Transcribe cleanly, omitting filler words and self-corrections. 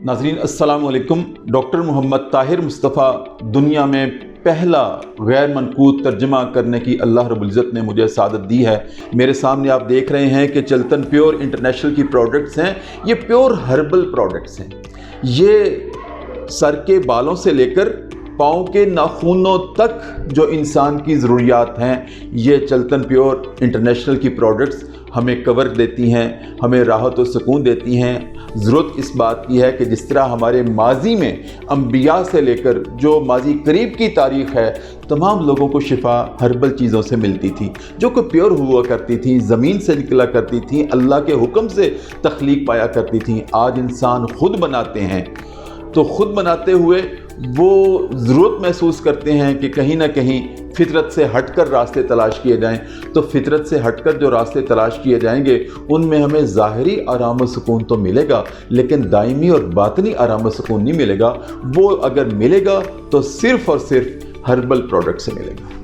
नाज़रीन अस्सलाम वालेकुम। डॉक्टर मोहम्मद ताहिर मुस्तफ़ा दुनिया में पहला गैर मनकूत तर्जमा करने की अल्लाह रब्बुल इज़्ज़त ने मुझे सादत दी है। मेरे सामने आप देख रहे हैं कि चल्तन प्योर इंटरनेशनल की प्रोडक्ट्स हैं। ये प्योर हर्बल प्रोडक्ट्स हैं। ये सर के बालों से लेकर पाँव के नाखूनों तक जो इंसान की ज़रूरियात हैं, ये चल्तन प्योर इंटरनेशनल की प्रोडक्ट्स हमें कवर देती हैं, हमें राहत और सुकून देती हैं। ज़रूरत इस बात की है कि जिस तरह हमारे माजी में अंबिया से लेकर जो माजी करीब की तारीख़ है, तमाम लोगों को शिफा हर्बल चीज़ों से मिलती थी, जो कि प्योर हुआ करती थी, ज़मीन से निकला करती थी, अल्लाह के हुक्म से तख्लीक पाया करती थी। आज इंसान ख़ुद बनाते हैं, तो ख़ुद बनाते हुए वो ज़रूरत महसूस करते हैं कि कहीं ना कहीं फितरत से हटकर रास्ते तलाश किए जाएं। तो फितरत से हटकर जो रास्ते तलाश किए जाएंगे, उनमें हमें ज़ाहिरी आराम और सुकून तो मिलेगा, लेकिन दायमी और बातनी आराम और सुकून नहीं मिलेगा। वो अगर मिलेगा तो सिर्फ़ और सिर्फ हर्बल प्रोडक्ट से मिलेगा।